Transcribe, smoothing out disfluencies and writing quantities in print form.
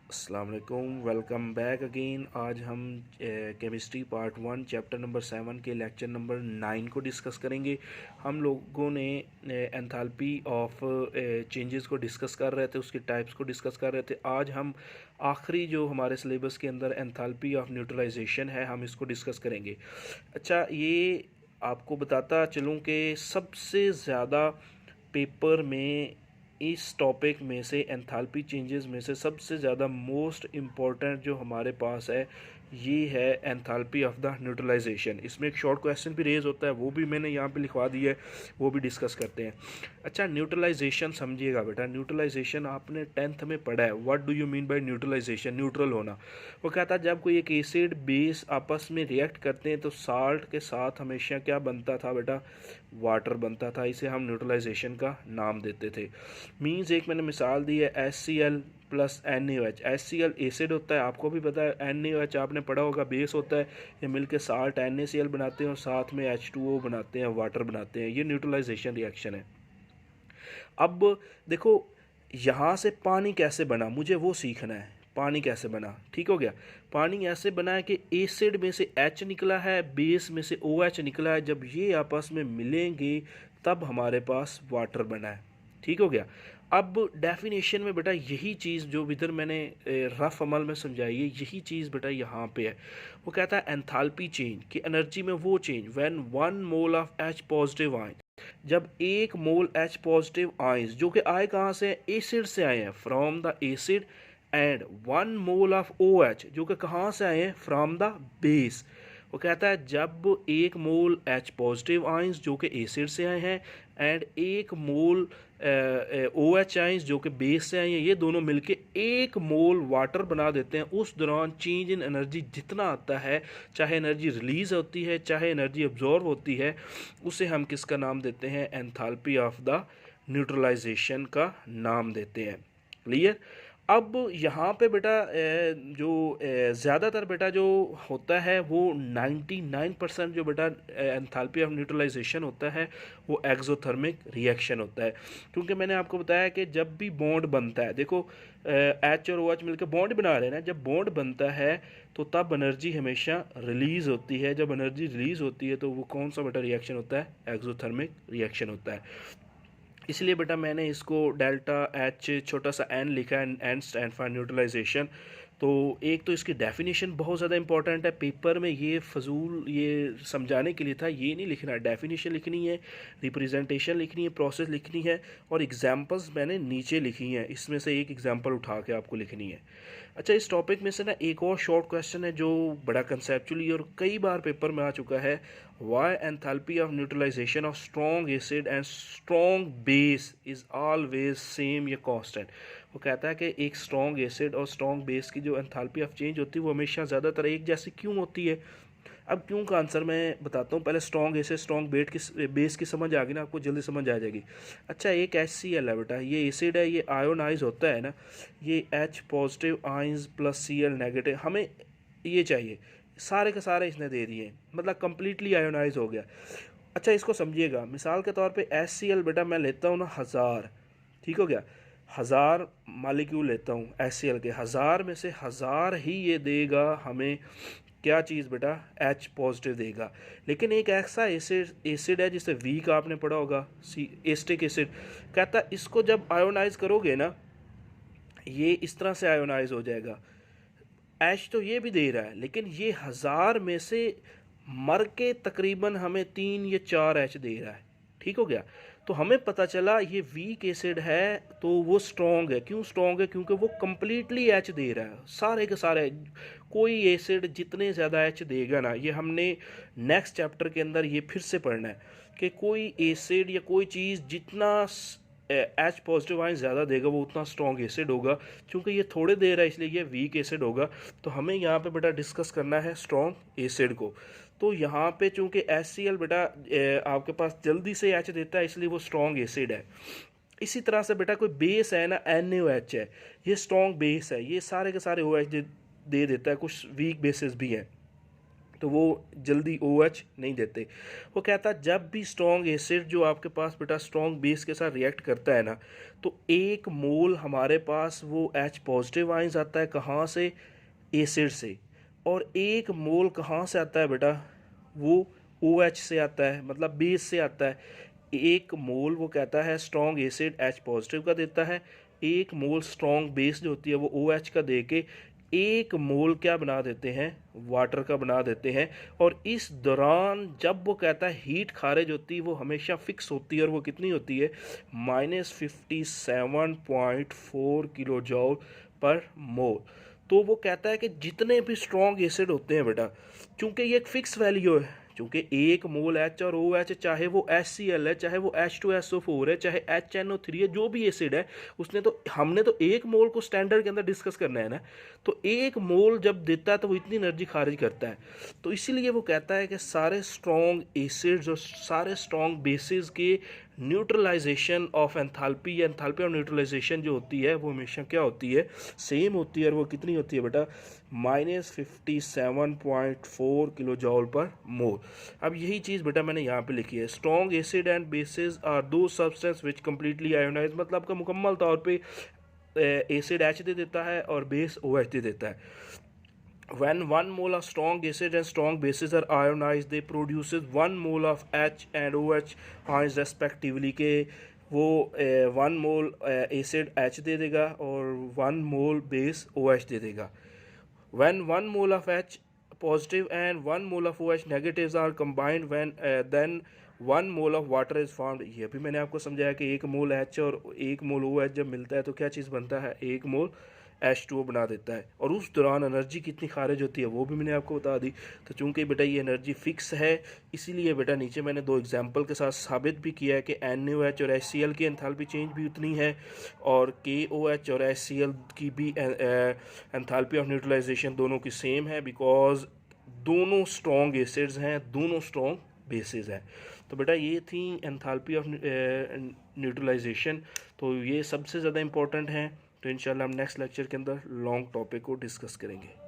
अस्सलाम वालेकुम, welcome back again. आज हम केमिस्ट्री पार्ट 1 चैप्टर नंबर 7 के लेक्चर नंबर 9 को डिस्कस करेंगे। हम लोगों ने एंथैल्पी ऑफ चेंजेस को डिस्कस कर रहे थे, उसके टाइप्स को डिस्कस कर रहे थे। आज हम आखिरी जो हमारे सिलेबस के अंदर एंथैल्पी ऑफ न्यूट्रलाइजेशन है, हम इसको डिस्कस करेंगे। अच्छा, ये आपको बताता चलूँ कि सबसे ज़्यादा पेपर में इस टॉपिक में से एंथैल्पी चेंजेस में से सबसे ज़्यादा मोस्ट इम्पॉर्टेंट जो हमारे पास है ये है एंथैल्पी ऑफ द न्यूट्रलाइजेशन। इसमें एक शॉर्ट क्वेश्चन भी रेज होता है, वो भी मैंने यहाँ पे लिखवा दिया है, वो भी डिस्कस करते हैं। अच्छा, न्यूट्रलाइजेशन समझिएगा बेटा। न्यूट्रलाइजेशन आपने 10th में पढ़ा है। What do you mean by neutralisation? Neutral होना। वो कहता है जब कोई एक एसिड बेस आपस में रिएक्ट करते हैं तो साल्ट के साथ हमेशा क्या बनता था बेटा? वाटर बनता था। इसे हम न्यूट्रलाइजेशन का नाम देते थे। मीन्स एक मैंने मिसाल दी है HCl plus NaOH। HCl acid होता है, आपको भी पता है। NaOH आपने पढ़ा होगा, बेस होता है। ये मिलके साल्ट NaCl बनाते हैं और साथ में H2O बनाते हैं, वाटर बनाते हैं। ये न्यूट्रलाइजेशन रिएक्शन है। अब देखो, यहाँ से पानी कैसे बना, मुझे वो सीखना है। पानी कैसे बना? ठीक हो गया। पानी ऐसे बना है कि एसिड में से H निकला है, बेस में से OH निकला है। जब ये आपस में मिलेंगे तब हमारे पास वाटर बना है। ठीक हो गया। अब डेफिनेशन में बेटा यही चीज़ जो इधर मैंने रफ अमल में समझाई है, यही चीज़ बेटा यहाँ पे है। वो कहता है एंथैल्पी चेंज कि एनर्जी में वो change when 1 mole of H positive ion, जब 1 मोल H पॉजिटिव आयंस जो कि आए कहाँ से? एसिड से आए हैं, from the acid. And 1 mole of OH जो कि कहाँ से आए हैं? From the base. वो कहता है जब 1 मोल H पॉजिटिव आयंस जो कि एसिड से आए हैं एंड 1 मोल OH आयंस जो कि बेस से आए हैं, ये दोनों मिलके 1 मोल वाटर बना देते हैं। उस दौरान चेंज इन एनर्जी जितना आता है, चाहे एनर्जी रिलीज होती है चाहे एनर्जी अब्जॉर्व होती है, उसे हम किसका नाम देते हैं? एंथैल्पी ऑफ द न्यूट्रलाइजेशन का नाम देते हैं। क्लियर? अब यहाँ पे बेटा जो ज़्यादातर बेटा जो होता है वो 99% जो बेटा एंथैल्पी ऑफ न्यूट्रलाइजेशन होता है वो एक्सोथर्मिक रिएक्शन होता है। क्योंकि मैंने आपको बताया कि जब भी बॉन्ड बनता है, देखो H और OH मिलकर बॉन्ड बना रहे हैं ना, जब बॉन्ड बनता है तो तब एनर्जी हमेशा रिलीज़ होती है। जब एनर्जी रिलीज़ होती है तो वो कौन सा बेटा रिएक्शन होता है? एक्सोथर्मिक रिएक्शन होता है। इसलिए बेटा मैंने इसको डेल्टा H छोटा सा n लिखा है, n स्टैंड फॉर न्यूट्रलाइजेशन। तो एक तो इसकी डेफिनेशन बहुत ज़्यादा इंपॉर्टेंट है। पेपर में ये फजूल ये समझाने के लिए था, ये नहीं लिखना। डेफिनेशन लिखनी है, रिप्रेजेंटेशन लिखनी है, प्रोसेस लिखनी है और एग्जांपल्स मैंने नीचे लिखी हैं। इसमें से एक एग्जांपल उठा के आपको लिखनी है। अच्छा, इस टॉपिक में से ना एक और शॉर्ट क्वेश्चन है जो बड़ा कंसेप्चुअली और कई बार पेपर में आ चुका है। Why enthalpy of neutralisation of strong acid and strong base is always same या कांस्टेंट? वो कहता है कि एक स्ट्रॉन्ग एसिड और स्ट्रॉन्ग बेस की जो एंथैल्पी ऑफ चेंज होती है वो हमेशा ज़्यादातर एक जैसी क्यों होती है? अब क्यों का आंसर मैं बताता हूँ। पहले स्ट्रॉन्ग एसिड स्ट्रॉन्ग बेस की समझ आ गई ना, आपको जल्दी समझ आ जाएगी। अच्छा, एक HCl है बेटा, ये एसिड है, ये आयोनाइज होता है ना। ये H positive ions plus Cl negative, हमें ये चाहिए। सारे के सारे इसने दे दिए, मतलब कंप्लीटली आयोनाइज हो गया। अच्छा, इसको समझिएगा। मिसाल के तौर पे HCl बेटा मैं लेता हूँ ना 1000, ठीक हो गया। 1000 मालिक्यूल लेता हूँ HCl के, 1000 में से 1000 ही ये देगा हमें क्या चीज़ बेटा? H पॉजिटिव देगा। लेकिन एक ऐसा एसिड है जिसे वीक आपने पढ़ा होगा, एस्टिक एसिड। कहता है इसको जब आयोनाइज करोगे ना, ये इस तरह से आयोनाइज हो जाएगा। H तो ये भी दे रहा है, लेकिन ये 1000 में से मर के तकरीबन हमें 3 या 4 H दे रहा है। ठीक हो गया। तो हमें पता चला ये वीक एसिड है तो वो स्ट्रॉन्ग है। क्यों स्ट्रॉन्ग है? क्योंकि वो कम्प्लीटली H दे रहा है, सारे के सारे। कोई एसिड जितने ज़्यादा H देगा ना, ये हमने नेक्स्ट चैप्टर के अंदर ये फिर से पढ़ना है कि कोई एसिड या कोई चीज़ जितना H पॉजिटिव आयन ज़्यादा देगा वो उतना स्ट्रॉन्ग एसिड होगा। क्योंकि ये थोड़े दे रहा है इसलिए ये वीक एसिड होगा। तो हमें यहाँ पे बेटा डिस्कस करना है स्ट्रॉन्ग एसिड को। तो यहाँ पे चूंकि HCl बेटा आपके पास जल्दी से H देता है इसलिए वो स्ट्रॉन्ग एसिड है। इसी तरह से बेटा कोई बेस है ना, NaOH है, ये स्ट्रॉन्ग बेस है। ये सारे के सारे OH दे देता है, कुछ वीक बेसिस भी हैं। तो वो जल्दी OH नहीं देते। वो कहता है जब भी स्ट्रॉन्ग एसिड जो आपके पास बेटा स्ट्रॉन्ग बेस के साथ रिएक्ट करता है ना, तो एक मोल हमारे पास वो H पॉजिटिव आइंस आता है कहाँ से, एसिड से, और एक मोल कहाँ से आता है बेटा, वो OH से आता है, मतलब बेस से आता है। एक मोल वो कहता है स्ट्रॉन्ग एसिड H पॉजिटिव का देता है, एक मोल स्ट्रॉन्ग बेस जो होती है वो OH का दे के एक मोल क्या बना देते हैं, वाटर का बना देते हैं। और इस दौरान जब वो कहता है हीट खारिज होती है वो हमेशा फिक्स होती है, और वो कितनी होती है, -57.4 किलो जॉल पर मोल। तो वो कहता है कि जितने भी स्ट्रॉन्ग एसिड होते हैं बेटा, चूंकि ये एक फिक्स वैल्यू है, चूंकि एक मोल H और OH चाहे वो HCl है, चाहे वो H2SO4 है, चाहे HNO3 है, जो भी एसिड है उसने तो, हमने तो एक मोल को स्टैंडर्ड के अंदर डिस्कस करना है ना। तो एक मोल जब देता है तो वो इतनी एनर्जी खारिज करता है। तो इसीलिए वो कहता है कि सारे स्ट्रॉन्ग एसिड्स और सारे स्ट्रॉन्ग बेसिस के न्यूट्रलाइजेशन ऑफ एंथैल्पी, या एंथैल्पी ऑफ न्यूट्रलाइजेशन जो होती है वो हमेशा क्या होती है, सेम होती है। और वो कितनी होती है बेटा, -57.4 किलो जॉल पर मोल। अब यही चीज़ बेटा मैंने यहाँ पे लिखी है, strong acid and bases are two substance which completely ionise, मतलब का मुकम्मल तौर पे एसिड H दे देता है और बेस OH दे देता है। When one mole of strong acid and strong bases are ionized, they produces 1 mole of H and OH ions respectively, के वो 1 मोल एसिड H दे देगा और 1 मोल बेस OH दे देगा। When 1 mole of H positive and 1 mole of OH negatives are combined, then 1 mole of water is formed। ये भी मैंने आपको समझाया कि एक मोल H और एक मोल OH जब मिलता है तो क्या चीज़ बनता है, एक मोल H2O बना देता है। और उस दौरान एनर्जी कितनी खारिज होती है वो भी मैंने आपको बता दी। तो चूंकि बेटा ये एनर्जी फिक्स है, इसीलिए बेटा नीचे मैंने 2 एग्जांपल के साथ साबित भी किया है कि NaOH और HCl की एंथैल्पी चेंज भी उतनी है, और KOH और HCl की भी एंथैल्पी ऑफ न्यूट्रलाइजेशन दोनों की सेम है, बिकॉज दोनों स्ट्रॉन्ग एसिड्स हैं, दोनों स्ट्रॉन्ग बेसिस हैं। तो बेटा ये थी एंथैल्पी ऑफ न्यूट्रलाइजेशन, तो ये सबसे ज़्यादा इंपॉर्टेंट है। तो इंशाल्लाह हम नेक्स्ट लेक्चर के अंदर लॉन्ग टॉपिक को डिस्कस करेंगे।